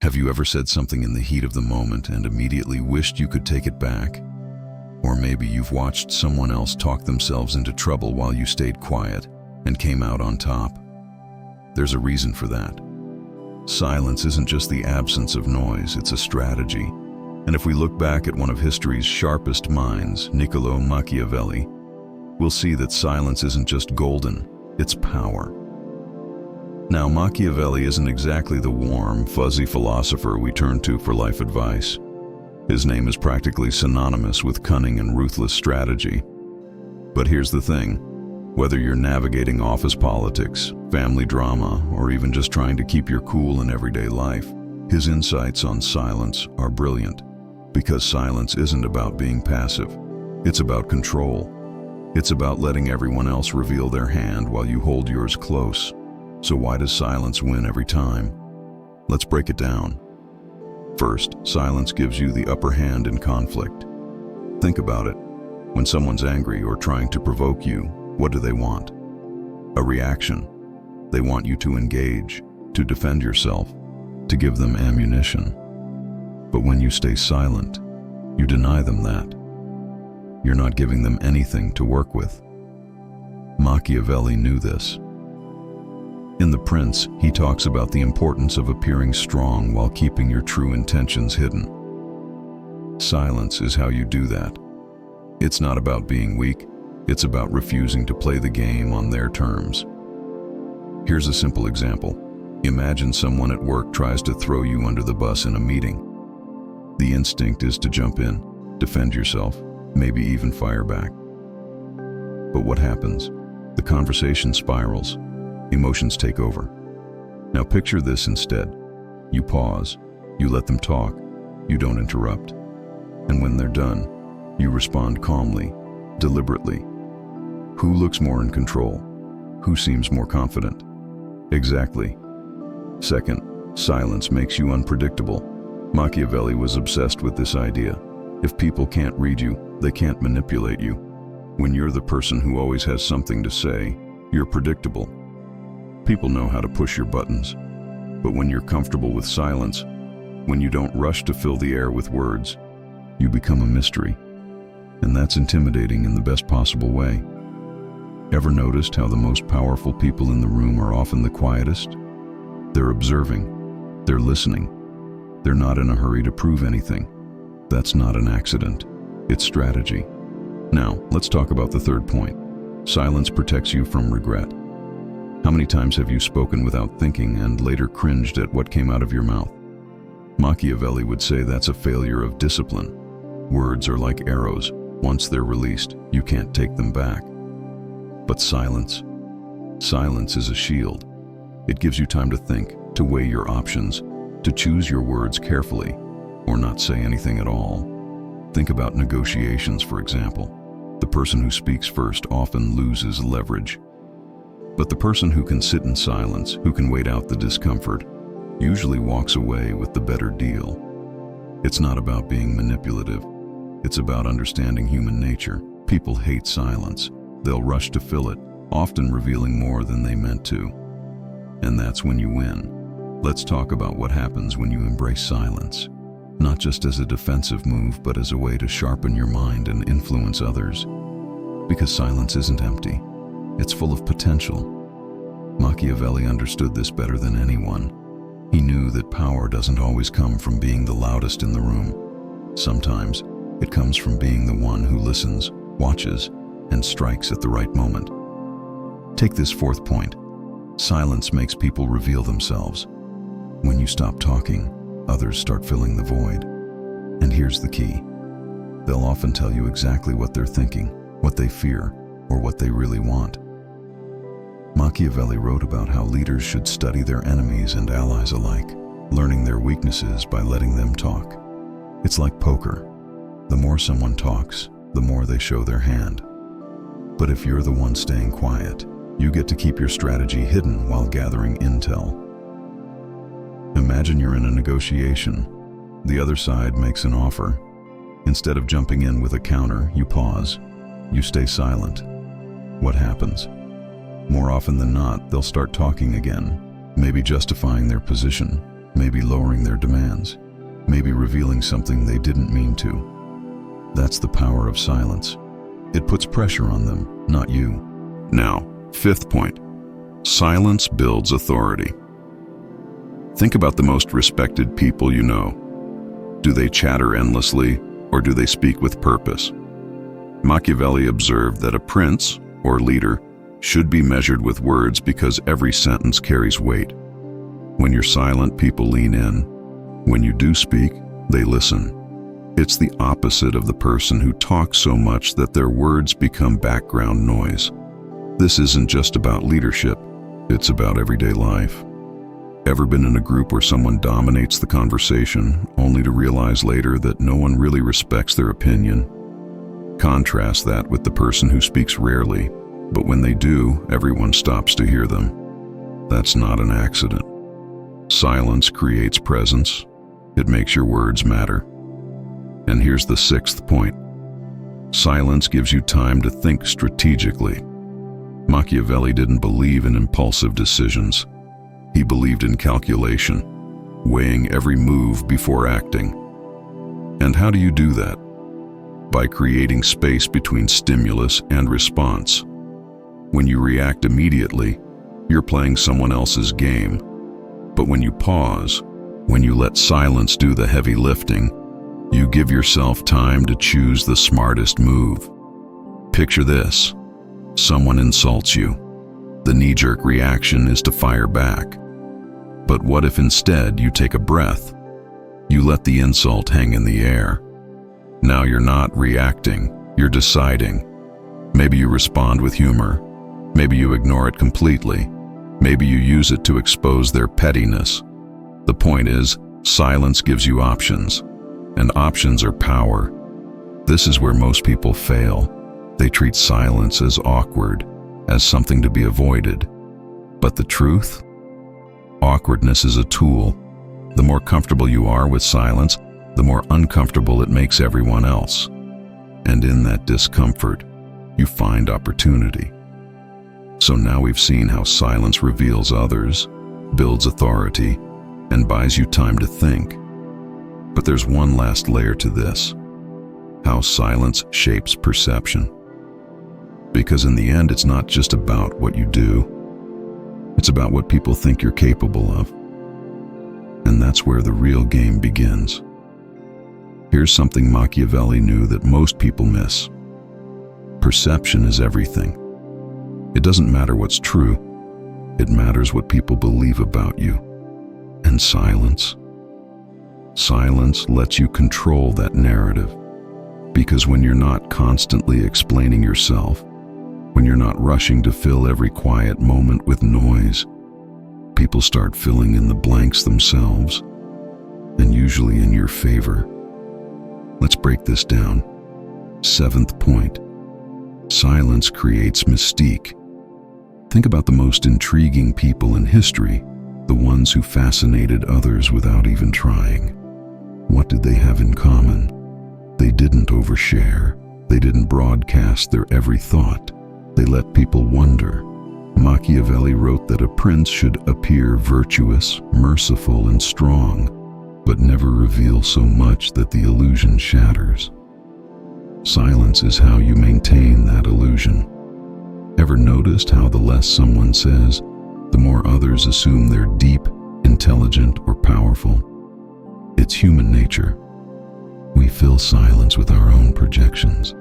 Have you ever said something in the heat of the moment and immediately wished you could take it back? Or maybe you've watched someone else talk themselves into trouble while you stayed quiet and came out on top. There's a reason for that. Silence isn't just the absence of noise, it's a strategy. And if we look back at one of history's sharpest minds, Niccolò Machiavelli, we'll see that silence isn't just golden, it's power. Now, Machiavelli isn't exactly the warm, fuzzy philosopher we turn to for life advice. His name is practically synonymous with cunning and ruthless strategy. But here's the thing, whether you're navigating office politics, family drama, or even just trying to keep your cool in everyday life, his insights on silence are brilliant. Because silence isn't about being passive, it's about control. It's about letting everyone else reveal their hand while you hold yours close. So why does silence win every time? Let's break it down. First, silence gives you the upper hand in conflict. Think about it. When someone's angry or trying to provoke you, what do they want? A reaction. They want you to engage, to defend yourself, to give them ammunition. But when you stay silent, you deny them that. You're not giving them anything to work with. Machiavelli knew this. In The Prince, he talks about the importance of appearing strong while keeping your true intentions hidden. Silence is how you do that. It's not about being weak, it's about refusing to play the game on their terms. Here's a simple example. Imagine someone at work tries to throw you under the bus in a meeting. The instinct is to jump in, defend yourself, maybe even fire back. But what happens? The conversation spirals. Emotions take over. Now picture this instead. You pause, you let them talk, you don't interrupt. And when they're done, you respond calmly, deliberately. Who looks more in control? Who seems more confident? Exactly. Second, silence makes you unpredictable. Machiavelli was obsessed with this idea. If people can't read you, they can't manipulate you. When you're the person who always has something to say, you're predictable. People know how to push your buttons. But when you're comfortable with silence, when you don't rush to fill the air with words, you become a mystery. And that's intimidating in the best possible way. Ever noticed how the most powerful people in the room are often the quietest? They're observing, they're listening. They're not in a hurry to prove anything. That's not an accident, it's strategy. Now, let's talk about the third point. Silence protects you from regret. How many times have you spoken without thinking and later cringed at what came out of your mouth? Machiavelli would say that's a failure of discipline. Words are like arrows. Once they're released, you can't take them back. But silence is a shield. It gives you time to think, to weigh your options, to choose your words carefully, or not say anything at all. Think about negotiations, for example. The person who speaks first often loses leverage. But the person who can sit in silence, who can wait out the discomfort, usually walks away with the better deal. It's not about being manipulative. It's about understanding human nature. People hate silence. They'll rush to fill it, often revealing more than they meant to. And that's when you win. Let's talk about what happens when you embrace silence. Not just as a defensive move, but as a way to sharpen your mind and influence others. Because silence isn't empty. It's full of potential. Machiavelli understood this better than anyone. He knew that power doesn't always come from being the loudest in the room. Sometimes it comes from being the one who listens, watches, and strikes at the right moment. Take this fourth point. Silence makes people reveal themselves. When you stop talking, others start filling the void. And here's the key. They'll often tell you exactly what they're thinking, what they fear, or what they really want. Machiavelli wrote about how leaders should study their enemies and allies alike, learning their weaknesses by letting them talk. It's like poker. The more someone talks, the more they show their hand. But if you're the one staying quiet, you get to keep your strategy hidden while gathering intel. Imagine you're in a negotiation. The other side makes an offer. Instead of jumping in with a counter, you pause. You stay silent. What happens? More often than not, they'll start talking again, maybe justifying their position, maybe lowering their demands, maybe revealing something they didn't mean to. That's the power of silence. It puts pressure on them, not you. Now, fifth point. Silence builds authority. Think about the most respected people you know. Do they chatter endlessly, or do they speak with purpose? Machiavelli observed that a prince, or leader, should be measured with words because every sentence carries weight. When you're silent, people lean in. When you do speak, they listen. It's the opposite of the person who talks so much that their words become background noise. This isn't just about leadership, it's about everyday life. Ever been in a group where someone dominates the conversation, only to realize later that no one really respects their opinion? Contrast that with the person who speaks rarely, but when they do, everyone stops to hear them. That's not an accident. Silence creates presence. It makes your words matter. And here's the sixth point. Silence gives you time to think strategically. Machiavelli didn't believe in impulsive decisions. He believed in calculation, weighing every move before acting. And how do you do that? By creating space between stimulus and response. When you react immediately, you're playing someone else's game. But when you pause, when you let silence do the heavy lifting, you give yourself time to choose the smartest move. Picture this. Someone insults you. The knee-jerk reaction is to fire back. But what if instead you take a breath? You let the insult hang in the air. Now you're not reacting, you're deciding. Maybe you respond with humor. Maybe you ignore it completely. Maybe you use it to expose their pettiness. The point is, silence gives you options. And options are power. This is where most people fail. They treat silence as awkward, as something to be avoided. But the truth? Awkwardness is a tool. The more comfortable you are with silence, the more uncomfortable it makes everyone else. And in that discomfort, you find opportunity. So now we've seen how silence reveals others, builds authority, and buys you time to think. But there's one last layer to this: how silence shapes perception. Because in the end, it's not just about what you do, it's about what people think you're capable of. And that's where the real game begins. Here's something Machiavelli knew that most people miss. Perception is everything. It doesn't matter what's true, it matters what people believe about you. And silence lets you control that narrative. Because when you're not constantly explaining yourself, when you're not rushing to fill every quiet moment with noise, people start filling in the blanks themselves, and usually in your favor. Let's break this down. Seventh point. Silence creates mystique. Think about the most intriguing people in history, the ones who fascinated others without even trying. What did they have in common? They didn't overshare. They didn't broadcast their every thought. They let people wonder. Machiavelli wrote that a prince should appear virtuous, merciful, and strong, but never reveal so much that the illusion shatters. Silence is how you maintain that illusion. Ever noticed how the less someone says, the more others assume they're deep, intelligent, or powerful? It's human nature. We fill silence with our own projections.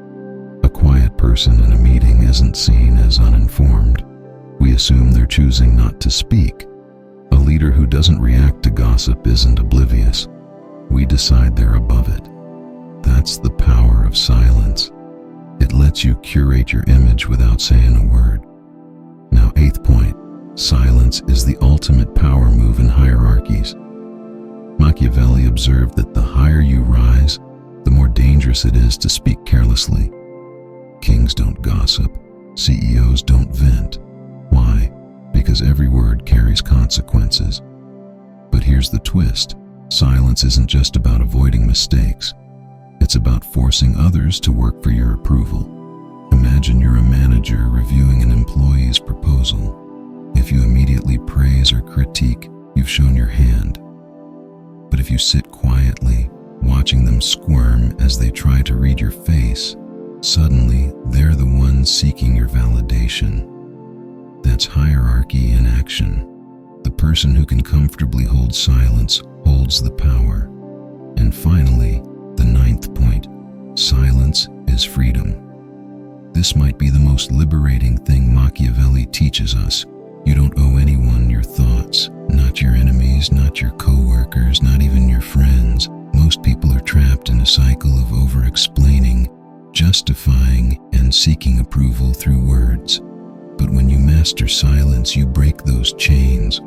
A quiet person in a meeting isn't seen as uninformed. We assume they're choosing not to speak. A leader who doesn't react to gossip isn't oblivious. We decide they're above it. That's the power of silence. It lets you curate your image without saying a word. Now, eighth point. Silence is the ultimate power move in hierarchies. Machiavelli observed that the higher you rise, the more dangerous it is to speak carelessly. Kings don't gossip. CEOs don't vent. Why? Because every word carries consequences. But here's the twist. Silence isn't just about avoiding mistakes. It's about forcing others to work for your approval. Imagine you're a manager reviewing an employee's proposal. If you immediately praise or critique, you've shown your hand. But if you sit quietly, watching them squirm as they try to read your face, suddenly they're the ones seeking your validation. That's hierarchy in action. The person who can comfortably hold silence holds the power. And finally, the ninth point, silence is freedom. This might be the most liberating thing Machiavelli teaches us. You don't owe anyone your thoughts, not your enemies, not your coworkers, not even your friends. Most people are trapped in a cycle of over-explaining, justifying, and seeking approval through words. But when you master silence, you break those chains.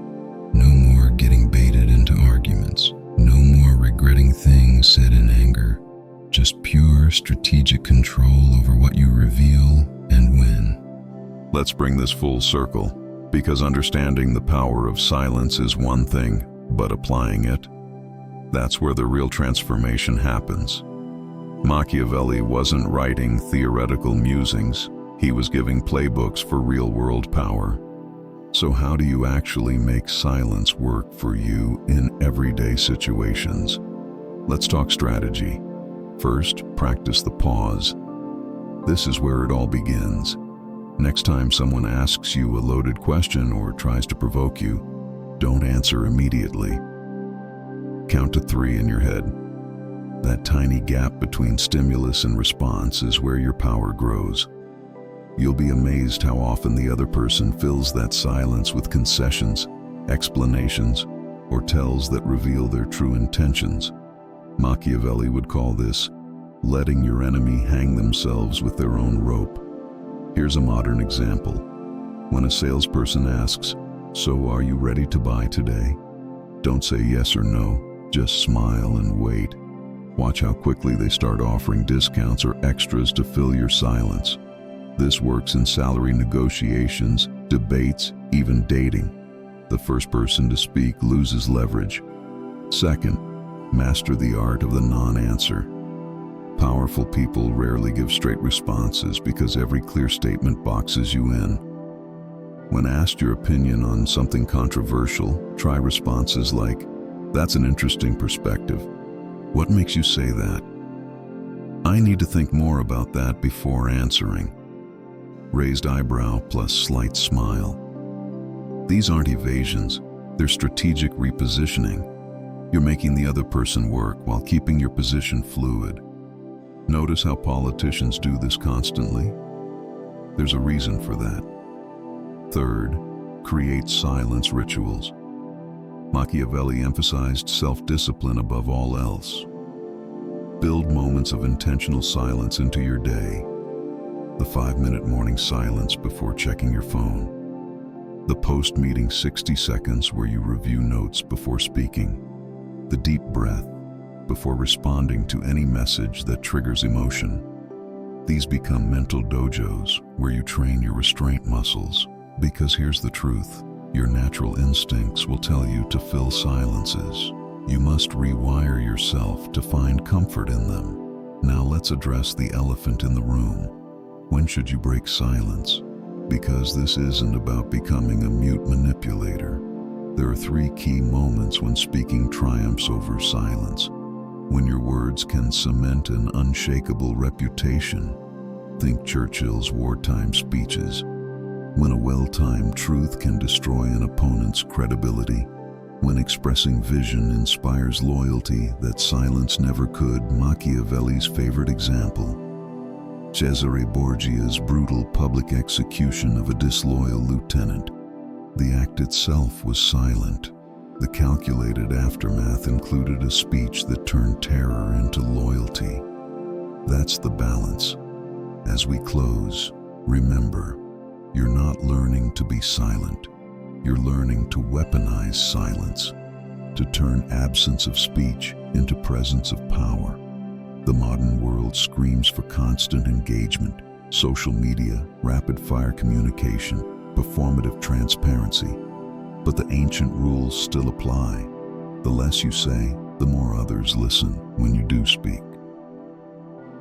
No more getting baited into arguments. No more regretting things said in anger. Just pure strategic control over what you reveal and when. Let's bring this full circle, because understanding the power of silence is one thing, but applying it, that's where the real transformation happens. Machiavelli wasn't writing theoretical musings, he was giving playbooks for real-world power. So how do you actually make silence work for you in everyday situations? Let's talk strategy. First, practice the pause. This is where it all begins. Next time someone asks you a loaded question or tries to provoke you, don't answer immediately. Count to 3 in your head. That tiny gap between stimulus and response is where your power grows. You'll be amazed how often the other person fills that silence with concessions, explanations, or tells that reveal their true intentions. Machiavelli would call this letting your enemy hang themselves with their own rope. Here's a modern example. When a salesperson asks, "So are you ready to buy today?" Don't say yes or no, just smile and wait. Watch how quickly they start offering discounts or extras to fill your silence. This works in salary negotiations, debates, even dating. The first person to speak loses leverage. Second, master the art of the non-answer. Powerful people rarely give straight responses because every clear statement boxes you in. When asked your opinion on something controversial, try responses like, "That's an interesting perspective. What makes you say that? I need to think more about that before answering." Raised eyebrow plus slight smile. These aren't evasions, they're strategic repositioning. You're making the other person work while keeping your position fluid. Notice how politicians do this constantly? There's a reason for that. Third, create silence rituals. Machiavelli emphasized self-discipline above all else. Build moments of intentional silence into your day. The 5-minute morning silence before checking your phone. The post-meeting 60 seconds where you review notes before speaking. The deep breath before responding to any message that triggers emotion. These become mental dojos where you train your restraint muscles. Because here's the truth, your natural instincts will tell you to fill silences. You must rewire yourself to find comfort in them. Now let's address the elephant in the room. When should you break silence? Because this isn't about becoming a mute manipulator. There are 3 key moments when speaking triumphs over silence. When your words can cement an unshakable reputation. Think Churchill's wartime speeches. When a well-timed truth can destroy an opponent's credibility. When expressing vision inspires loyalty that silence never could. Machiavelli's favorite example. Cesare Borgia's brutal public execution of a disloyal lieutenant. The act itself was silent. The calculated aftermath included a speech that turned terror into loyalty. That's the balance. As we close, remember, you're not learning to be silent. You're learning to weaponize silence, to turn absence of speech into presence of power. The modern world screams for constant engagement, social media, rapid-fire communication, performative transparency. But the ancient rules still apply. The less you say, the more others listen when you do speak.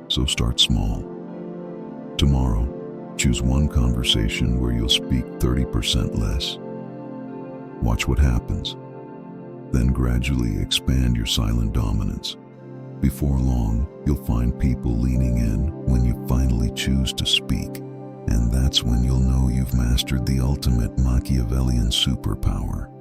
So start small. Tomorrow, choose one conversation where you'll speak 30% less. Watch what happens. Then gradually expand your silent dominance. Before long, you'll find people leaning in when you finally choose to speak, and that's when you'll know you've mastered the ultimate Machiavellian superpower.